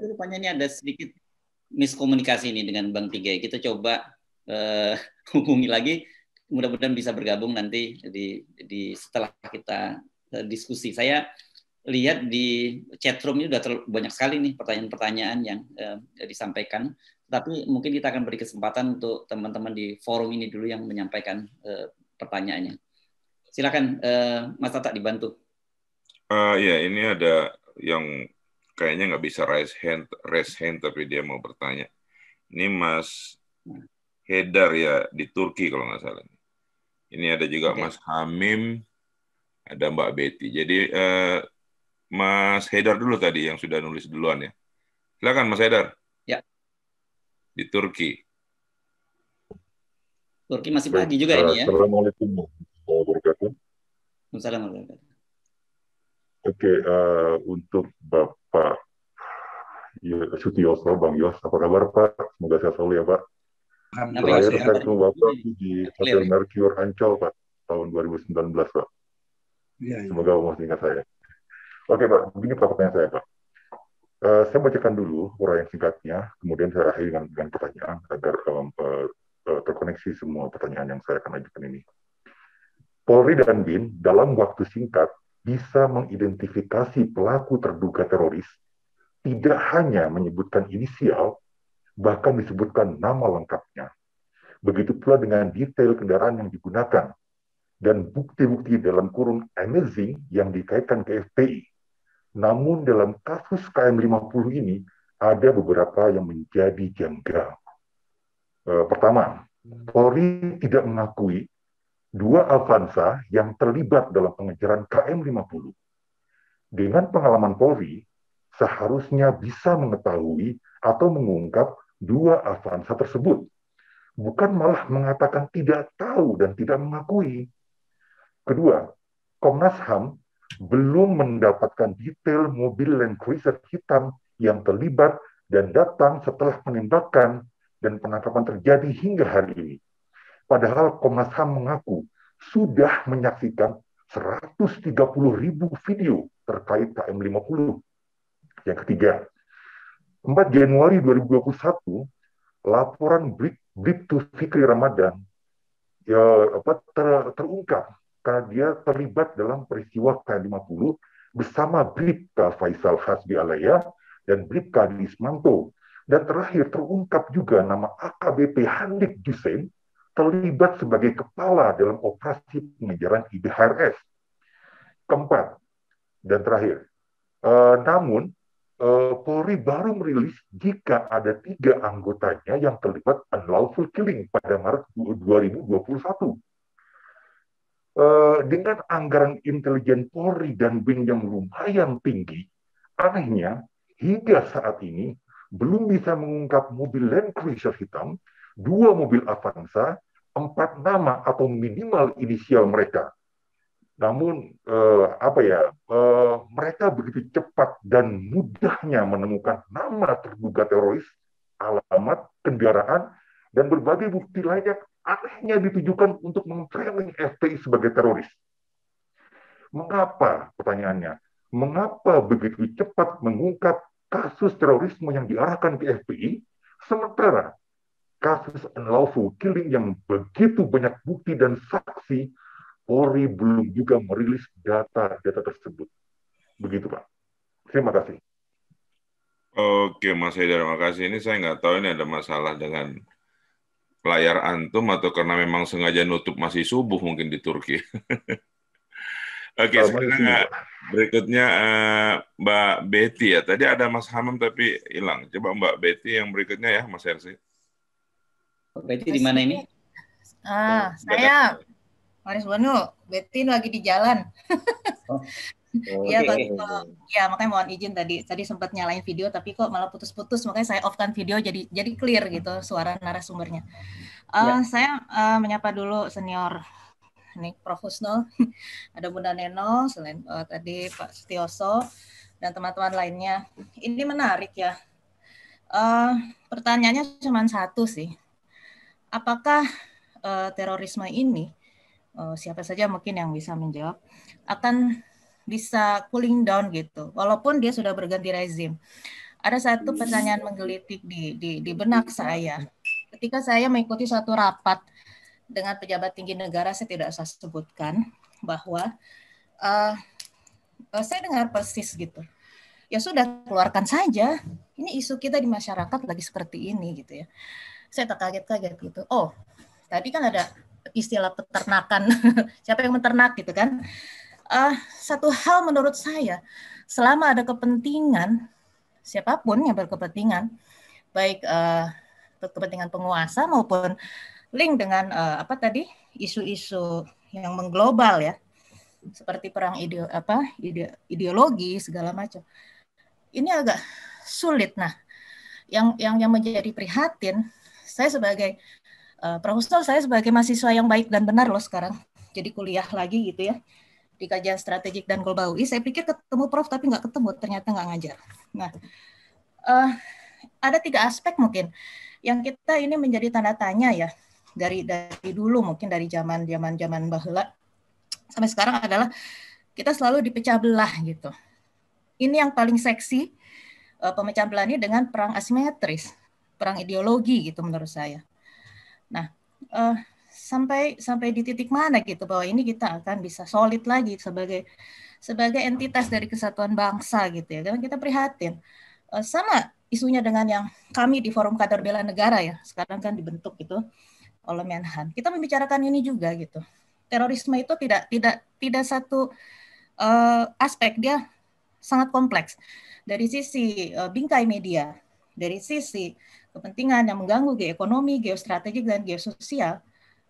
Tapi rupanya ini ada sedikit miskomunikasi ini dengan Bang Tigay. Kita coba hubungi lagi. Mudah-mudahan bisa bergabung nanti di setelah kita diskusi. Saya lihat di chatroom ini sudah banyak sekali nih pertanyaan-pertanyaan yang disampaikan. Tapi mungkin kita akan beri kesempatan untuk teman-teman di forum ini dulu yang menyampaikan pertanyaannya. Silakan Mas Tata dibantu. Ya, ini ada yang kayaknya nggak bisa raise hand, tapi dia mau bertanya. Ini Mas Hedar ya, di Turki kalau nggak salah. Ini ada juga Mas Hamim, ada Mbak Betty. Jadi Mas Hedar dulu tadi yang sudah nulis duluan ya. Silakan Mas Hedar. Ya. Di Turki. Turki masih pagi juga ini ya. Assalamualaikum warahmatullahi wabarakatuh. Assalamualaikum. Oke, untuk Bapak Sutioso, Bang Yos, apa kabar Pak? Semoga sehat selalu ya Pak. Terakhir saya ketemu Bapak di Hotel Mercure Ancol Pak, tahun 2019 Pak. Semoga masih ingat saya. Oke Pak, begini Pak pertanyaan saya Pak. Saya bacakan dulu uraian singkatnya, kemudian saya akhiri dengan pertanyaan agar terkoneksi semua pertanyaan yang saya akan ajukan ini. Polri dan BIN dalam waktu singkat bisa mengidentifikasi pelaku terduga teroris, tidak hanya menyebutkan inisial, bahkan disebutkan nama lengkapnya. Begitu pula dengan detail kendaraan yang digunakan, dan bukti-bukti dalam kurung amazing yang dikaitkan ke FPI. Namun dalam kasus KM50 ini, ada beberapa yang menjadi janggal. Pertama, Polri tidak mengakui 2 Avanza yang terlibat dalam pengejaran KM50. Dengan pengalaman Polri, seharusnya bisa mengetahui atau mengungkap 2 Avanza tersebut. Bukan malah mengatakan tidak tahu dan tidak mengakui. Kedua, Komnas HAM belum mendapatkan detail mobil Land Cruiser hitam yang terlibat dan datang setelah penembakan dan penangkapan terjadi hingga hari ini. Padahal Komnas HAM mengaku sudah menyaksikan 130.000 video terkait KM50. Yang ketiga, 4 Januari 2021, laporan Bribtu Fikri Ramadan terungkap karena dia terlibat dalam peristiwa KM50 bersama Bribka Faisal Hasbi Alaya dan Bribka Ismanto. Dan terakhir terungkap juga nama AKBP Handik Jusen terlibat sebagai kepala dalam operasi pengejaran IBHRS. Keempat, dan terakhir, namun Polri baru merilis jika ada 3 anggotanya yang terlibat unlawful killing pada Maret 2021. Dengan anggaran intelijen Polri dan BIN yang lumayan tinggi, anehnya hingga saat ini belum bisa mengungkap mobil Land Cruiser hitam, 2 mobil Avanza, 4 nama atau minimal inisial mereka. Namun mereka begitu cepat dan mudahnya menemukan nama terduga teroris, alamat, kendaraan, dan berbagai bukti lainnya anehnya ditujukan untuk memframing FPI sebagai teroris. Mengapa, pertanyaannya, mengapa begitu cepat mengungkap kasus terorisme yang diarahkan ke FPI, sementara kasus unlawful killing yang begitu banyak bukti dan saksi, Polri belum juga merilis data-data tersebut. Begitu, Pak. Terima kasih. Oke, Mas Haidar, terima kasih. Ini saya nggak tahu ini ada masalah dengan layar antum atau karena memang sengaja nutup masih subuh mungkin di Turki. Oke, sekarang berikutnya Mbak Betty ya. Tadi ada Mas Hamam tapi hilang. Coba Mbak Betty yang berikutnya ya, Mas Hersi. Mbak Betty di mana ini? Saya Maris Banu, Betty lagi di jalan. Iya, ya makanya mohon izin tadi sempat nyalain video tapi kok malah putus-putus, makanya saya off-kan video jadi clear gitu suara narasumbernya. Saya menyapa dulu senior ini Prof. Husnul, ada Bunda Neno, selain tadi Pak Sutioso dan teman-teman lainnya. Ini menarik ya. Pertanyaannya cuma satu sih. Apakah terorisme ini, siapa saja mungkin yang bisa menjawab, akan bisa cooling down gitu, walaupun dia sudah berganti rezim. ada satu pertanyaan menggelitik di benak saya. Ketika saya mengikuti suatu rapat dengan pejabat tinggi negara, saya tidak usah sebutkan, bahwa saya dengar persis gitu. Ya sudah, keluarkan saja. Ini isu kita di masyarakat lagi seperti ini gitu ya. Saya tak kaget-kaget gitu. Oh, tadi kan ada istilah peternakan. Siapa yang menternak gitu kan? Satu hal menurut saya, selama ada kepentingan, siapapun yang berkepentingan, baik kepentingan penguasa maupun link dengan isu-isu yang mengglobal ya, seperti perang ideologi segala macam. Ini agak sulit. Nah, yang menjadi prihatin, saya sebagai profesor, saya sebagai mahasiswa yang baik dan benar loh sekarang, jadi kuliah lagi gitu ya di kajian strategik dan global UI. Saya pikir ketemu Prof tapi nggak ketemu, ternyata nggak ngajar. Nah, ada 3 aspek mungkin yang kita ini menjadi tanda tanya ya dari dulu, mungkin dari zaman bahula sampai sekarang, adalah kita selalu dipecah belah gitu. Ini yang paling seksi, pemecah belah ini dengan perang asimetris, perang ideologi gitu menurut saya. Nah, sampai di titik mana gitu bahwa ini kita akan bisa solid lagi sebagai entitas dari kesatuan bangsa gitu ya. Karena kita prihatin. Sama isunya dengan yang kami di Forum Kader Bela Negara ya, sekarang kan dibentuk gitu oleh Menhan. Kita membicarakan ini juga gitu. Terorisme itu tidak satu aspek, dia sangat kompleks. Dari sisi bingkai media, dari sisi kepentingan yang mengganggu geoekonomi, geostrategik, dan geososial.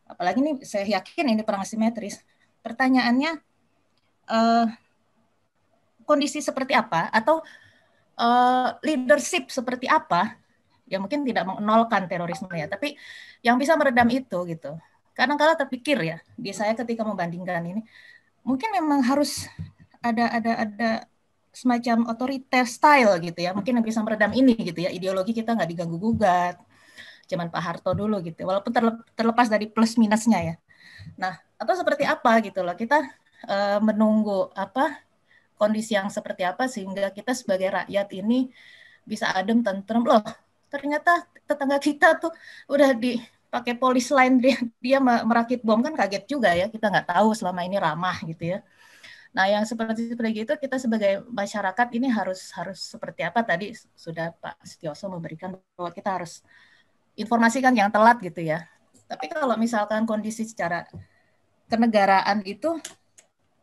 Apalagi ini saya yakin ini perang asimetris. Pertanyaannya, kondisi seperti apa atau leadership seperti apa, ya mungkin tidak menolkan terorisme ya, tapi yang bisa meredam itu gitu. Kadang-kadang terpikir ya, di saya ketika membandingkan ini, mungkin memang harus ada semacam otoriter style gitu ya, mungkin yang bisa meredam ini gitu ya, ideologi kita nggak diganggu-gugat, zaman Pak Harto dulu gitu, walaupun terlepas dari plus minusnya ya. Nah, atau seperti apa gitu loh, kita menunggu kondisi yang seperti apa sehingga kita sebagai rakyat ini bisa adem, tentrem. Loh, ternyata tetangga kita tuh udah dipakai polis lain, dia merakit bom, kan kaget juga ya, kita nggak tahu selama ini ramah gitu ya. Nah, yang seperti itu kita sebagai masyarakat ini harus seperti apa, tadi sudah Pak Setioso memberikan bahwa kita harus informasikan yang telat gitu ya. Tapi kalau misalkan kondisi secara kenegaraan itu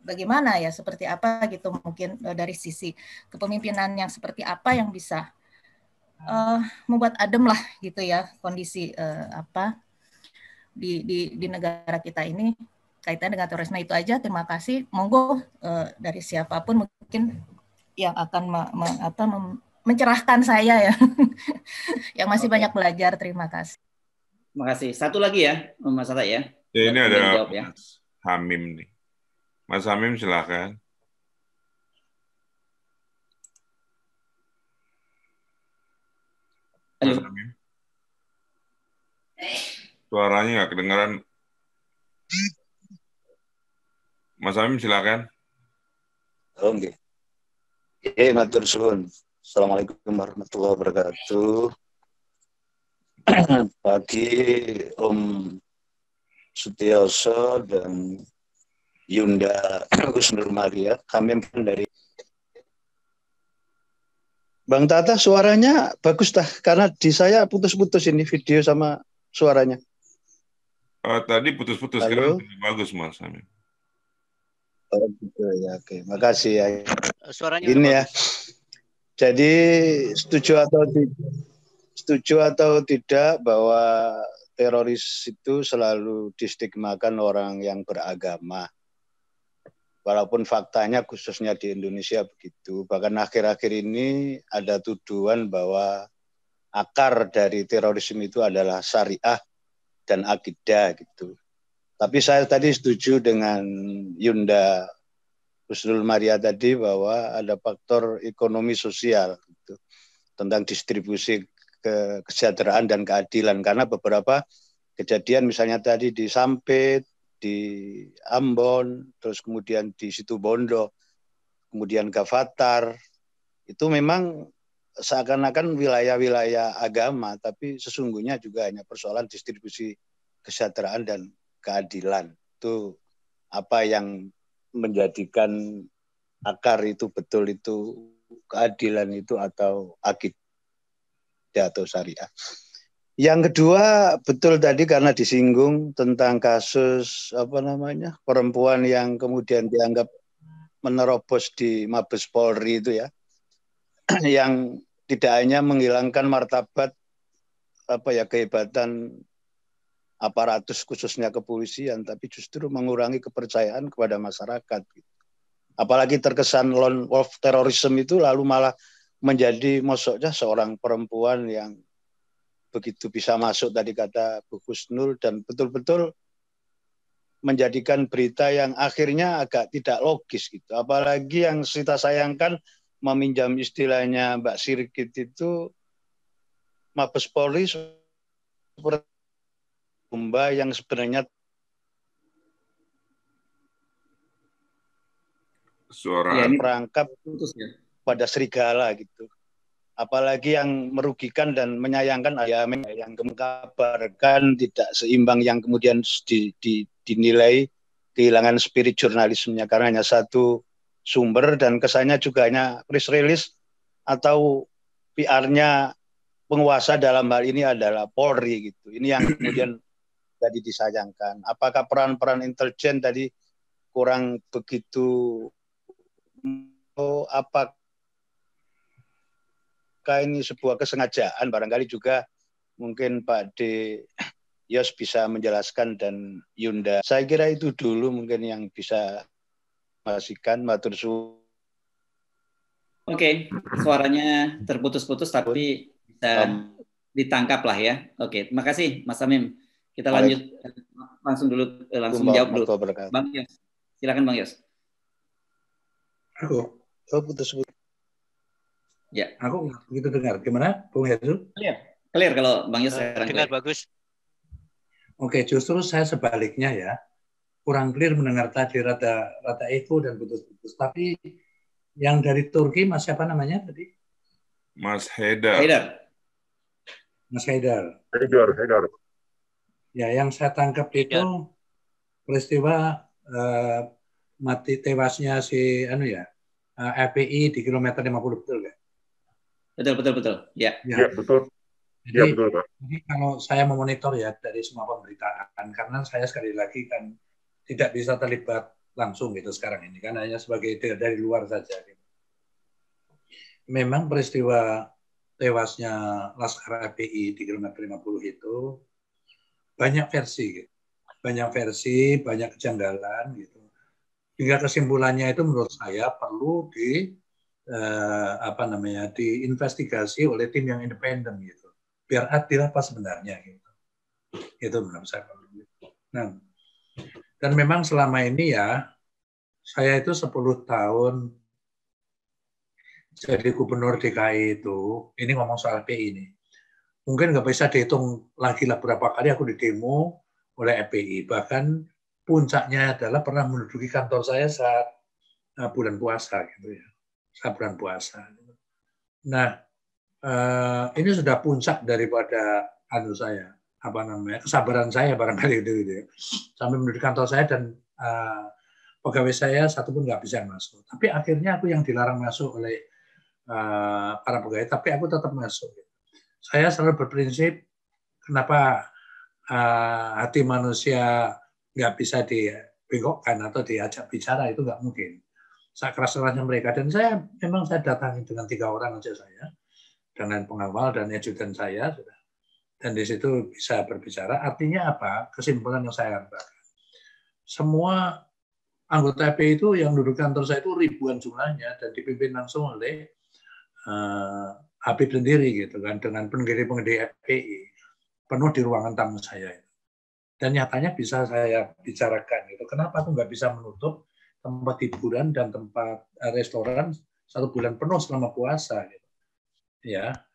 bagaimana ya, seperti apa gitu, mungkin dari sisi kepemimpinan yang seperti apa yang bisa membuat adem lah gitu ya kondisi di negara kita ini kaitan dengan terorisme. Itu aja, terima kasih. Monggo dari siapapun mungkin yang akan mencerahkan saya ya, yang masih banyak belajar. Terima kasih. Terima kasih. Satu lagi ya, Mas Atta ya. Ini ada Mas Hamim nih. Mas Hamim silakan. Mas Hamim. Suaranya nggak kedengaran. Mas Hamim silakan. Oke. Matur suwun. Assalamualaikum warahmatullahi wabarakatuh. Pagi Om Setioso dan Yunda Gus-Nur Maria. Kami dari Bang Tata, suaranya bagus tah, karena di saya putus-putus ini video sama suaranya. Tadi putus-putus, sekarang bagus Mas Hamim. Oh gitu ya, oke. Makasih ya. Suaranya ini ya. Jadi setuju atau tidak bahwa teroris itu selalu distigmakan orang yang beragama. Walaupun faktanya khususnya di Indonesia begitu. Bahkan akhir-akhir ini ada tuduhan bahwa akar dari terorisme itu adalah syariah dan akidah gitu. Tapi saya tadi setuju dengan Yunda Gus-Nur Maria tadi bahwa ada faktor ekonomi sosial gitu, tentang distribusi kesejahteraan dan keadilan, karena beberapa kejadian misalnya tadi di Sampit, di Ambon, terus kemudian di Situbondo, kemudian Gavatar, itu memang seakan-akan wilayah-wilayah agama, tapi sesungguhnya juga hanya persoalan distribusi kesejahteraan dan keadilan. Itu apa yang menjadikan akar itu betul itu keadilan itu atau akidah atau syariah. Yang kedua, betul tadi karena disinggung tentang kasus perempuan yang kemudian dianggap menerobos di Mabes Polri itu ya, yang tidak hanya menghilangkan martabat kehebatan aparatus khususnya kepolisian, tapi justru mengurangi kepercayaan kepada masyarakat. Apalagi terkesan lone wolf terrorism itu lalu malah menjadi mosoknya seorang perempuan yang begitu bisa masuk tadi kata Bu Husnul dan betul-betul menjadikan berita yang akhirnya agak tidak logis gitu. Apalagi yang kita sayangkan, meminjam istilahnya Mbak Sirkit itu, Mabes Polri seperti domba yang sebenarnya suara perangkap pada serigala gitu. Apalagi yang merugikan dan menyayangkan yang mengkabarkan tidak seimbang yang kemudian dinilai kehilangan spirit jurnalismenya karena hanya satu sumber dan kesannya juga hanya press release atau PR-nya penguasa dalam hal ini adalah Polri gitu. Ini yang kemudian tadi disayangkan. Apakah peran-peran intelijen tadi kurang begitu apakah ini sebuah kesengajaan? Barangkali juga mungkin Pak D. Yos bisa menjelaskan dan Yunda. Saya kira itu dulu mungkin yang bisa masikan matur suwun. Oke, suaranya terputus-putus tapi bisa ditangkap lah ya. Oke, terima kasih Mas Samim. Kita lanjut langsung menjawab dulu. Bang Yos, silakan Bang Yos. Aku putus-putus. Ya. Aku nggak begitu dengar. Gimana, Bung Heru? Clear kalau Bang Yos dengar bagus. Oke, justru saya sebaliknya ya. Kurang clear mendengar tadi rada echo dan putus-putus. Tapi yang dari Turki Mas siapa namanya tadi? Mas Haidar. Mas Haidar. Haidar. Ya, yang saya tangkap itu peristiwa mati tewasnya si FPI di kilometer 50, betul nggak? Betul. Ya. Ya, betul. Jadi, ya, betul, Pak. Jadi kalau saya memonitor ya dari semua pemberitaan, karena saya sekali lagi kan tidak bisa terlibat langsung gitu sekarang ini, kan hanya sebagai dari luar saja. Gitu. Memang peristiwa tewasnya Laskar FPI di kilometer 50 itu banyak versi, gitu. Banyak kejanggalan gitu. Hingga kesimpulannya itu menurut saya perlu diinvestigasi oleh tim yang independen gitu. Biar adil apa sebenarnya gitu. Itu menurut saya. Nah, dan memang selama ini ya saya itu 10 tahun jadi gubernur DKI itu, ini ngomong soal FPI ini. Mungkin nggak bisa dihitung lagi lah berapa kali aku didemo oleh FPI. Bahkan puncaknya adalah pernah menduduki kantor saya saat bulan puasa gitu ya. Saat bulan puasa. Nah, ini sudah puncak daripada kesabaran saya barangkali itu gitu ya. Sampai menduduki kantor saya dan pegawai saya satu pun nggak bisa masuk. Tapi akhirnya aku yang dilarang masuk oleh para pegawai, tapi aku tetap masuk. Saya selalu berprinsip kenapa hati manusia nggak bisa dibengkokkan atau diajak bicara, itu nggak mungkin. Saya keras-kerasnya mereka, dan saya datangi dengan 3 orang aja saya, dengan pengawal dan ajudan saya, dan di situ bisa berbicara. Artinya apa? Kesimpulan yang saya katakan. Semua anggota FPI itu yang duduk kantor saya itu ribuan jumlahnya dan dipimpin langsung oleh Habib sendiri gitu kan, dengan pendiri-pendiri FPI penuh di ruangan tamu saya. Dan nyatanya bisa saya bicarakan gitu. Kenapa aku nggak bisa menutup tempat hiburan dan tempat restoran 1 bulan penuh selama puasa gitu. Ya.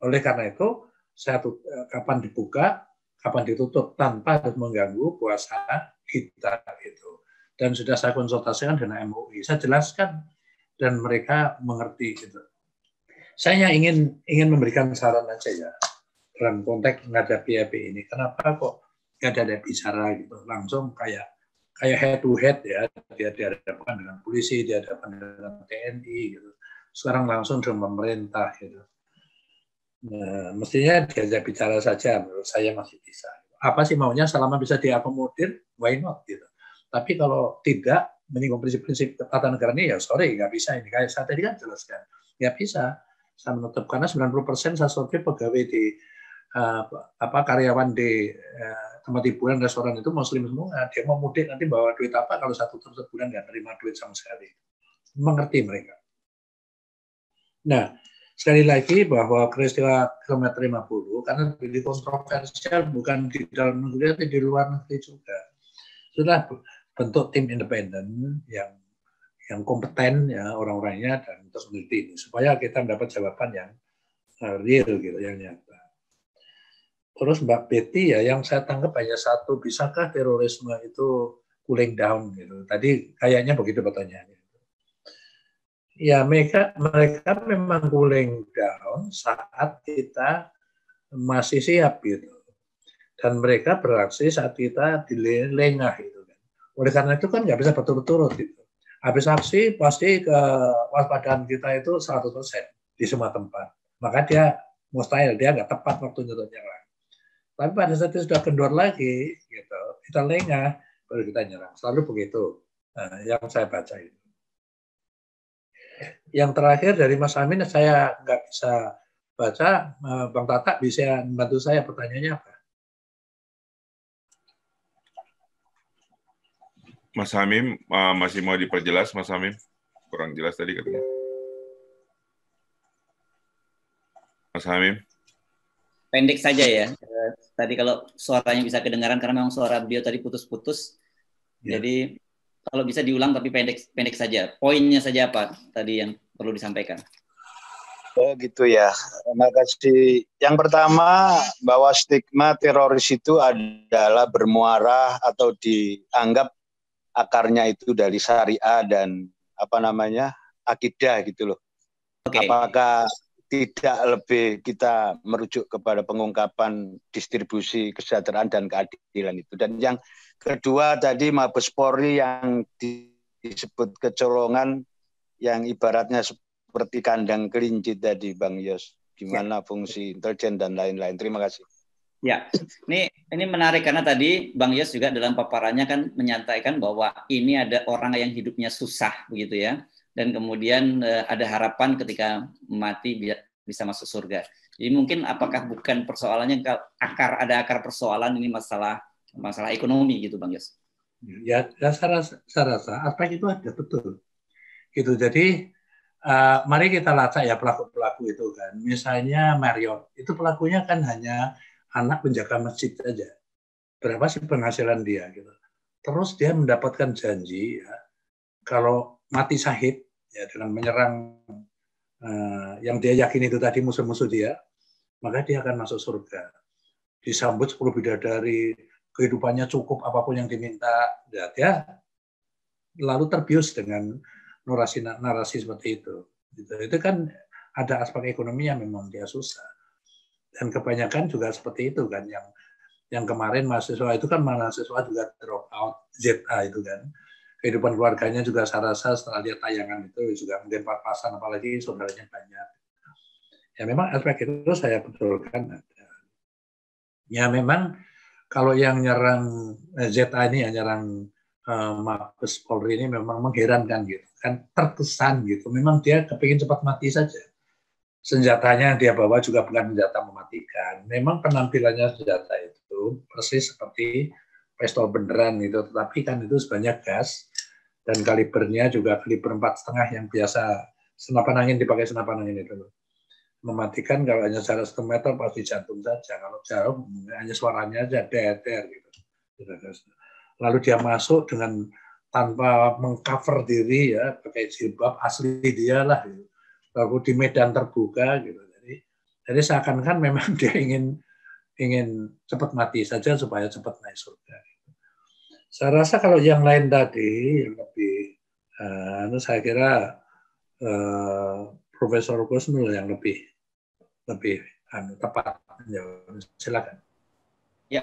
Oleh karena itu saya kapan dibuka, kapan ditutup tanpa harus mengganggu puasa kita gitu. Dan sudah saya konsultasikan dengan MUI. Saya jelaskan dan mereka mengerti gitu. Saya ingin memberikan saran aja ya dalam konteks menghadapi HPI ini. Kenapa kok nggak ada bicara gitu langsung kayak head to head ya, dia dihadapkan dengan polisi, dihadapkan dengan TNI gitu. Sekarang langsung dengan pemerintah gitu. Nah, mestinya diajak bicara saja, menurut saya masih bisa. Apa sih maunya selama bisa diakomodir, why not gitu. Tapi kalau tidak menyinggung prinsip-prinsip ketatanegaraan ini, ya sorry, nggak bisa ini. Kayak saya tadi kan jelaskan, nggak bisa. Saya menutup karena 90% saya survei pegawai di karyawan di tempat hiburan restoran itu Muslim semua. Dia mau mudik nanti bawa duit apa kalau 1 bulan nggak terima duit sama sekali. Mengerti mereka. Nah, sekali lagi bahwa peristiwa kilometer 50 karena lebih kontroversial bukan di dalam negeri tapi di luar negeri juga. Sudah bentuk tim independen yang kompeten ya orang-orangnya dan untuk meneliti ini supaya kita mendapat jawaban yang real gitu, yang nyata. Terus Mbak Betty ya yang saya tangkap hanya satu, bisakah terorisme itu cooling down gitu. Tadi kayaknya begitu pertanyaannya. Ya mereka memang cooling down saat kita masih siap gitu. Dan mereka beraksi saat kita dilengah gitu kan. Oleh karena itu kan nggak bisa berturut-turut gitu. Habis aksi pasti kewaspadaan kita itu 100% di semua tempat. Maka dia mustahil, dia nggak tepat waktunya untuk nyerang. Tapi pada saat itu sudah kendor lagi, gitu, kita lengah, baru kita nyerang. Selalu begitu. Nah, yang saya baca itu. Yang terakhir dari Mas Amin, saya nggak bisa baca. Bang Tata bisa membantu saya, pertanyaannya apa? Mas Hamim, masih mau diperjelas, Mas Hamim? Kurang jelas tadi katanya. Mas Hamim? Pendek saja ya. Tadi kalau suaranya bisa kedengaran, karena memang suara beliau tadi putus-putus. Ya. Jadi kalau bisa diulang tapi pendek saja. Poinnya saja apa tadi yang perlu disampaikan? Oh gitu ya. Terima kasih. Yang pertama, bahwa stigma teroris itu adalah bermuara atau dianggap akarnya itu dari syariah dan akidah gitu loh. Okay. Apakah tidak lebih kita merujuk kepada pengungkapan distribusi kesejahteraan dan keadilan itu. Dan yang kedua tadi Mabes Polri yang disebut kecolongan yang ibaratnya seperti kandang kelinci tadi Bang Yos. Gimana fungsi intelijen dan lain-lain. Terima kasih. Ya, ini menarik karena tadi Bang Yos juga dalam paparannya kan menyatakan bahwa ini ada orang yang hidupnya susah begitu ya, dan kemudian ada harapan ketika mati bisa masuk surga. Jadi mungkin apakah bukan persoalannya ada akar persoalan ini masalah ekonomi gitu Bang Yos? Ya saya rasa aspek itu ada betul. Gitu. Jadi mari kita lacak ya pelaku-pelaku itu kan. Misalnya Marriott, itu pelakunya kan hanya anak penjaga masjid aja. Berapa sih penghasilan dia gitu. Terus dia mendapatkan janji ya, kalau mati syahid ya dengan menyerang yang dia yakini itu tadi musuh-musuh dia, maka dia akan masuk surga. Disambut 10 bidadari, kehidupannya cukup apapun yang diminta, ya dia lalu terbius dengan narasi seperti itu. Itu kan ada aspek ekonomi yang memang dia susah. Dan kebanyakan juga seperti itu kan, yang kemarin mahasiswa itu kan mahasiswa juga drop out ZA itu kan, kehidupan keluarganya juga saya rasa setelah lihat tayangan itu juga mungkin pas-pasan, apalagi saudaranya banyak. Ya memang aspek itu saya betulkan ada. Ya memang kalau yang nyerang ZA ini, yang nyerang Mabes Polri ini memang mengherankan gitu kan, terkesan gitu, memang dia kepingin cepat mati saja. Senjatanya yang dia bawa juga bukan senjata mematikan. Memang penampilannya senjata itu persis seperti pistol beneran gitu, tetapi kan itu sebanyak gas dan kalibernya juga kaliber 4,5 yang biasa senapan angin, dipakai senapan angin itu. Mematikan kalau hanya jarak 1 meter pasti jantung saja. Kalau jauh hanya suaranya aja der gitu. Lalu dia masuk dengan tanpa mengcover diri ya, pakai jilbab asli dia lah gitu. Lalu di medan terbuka gitu. Jadi seakan-akan memang dia ingin cepat mati saja supaya cepat naik surga. Saya rasa kalau yang lain tadi yang lebih saya kira Profesor Kusnul yang lebih tepat. Silakan. Ya.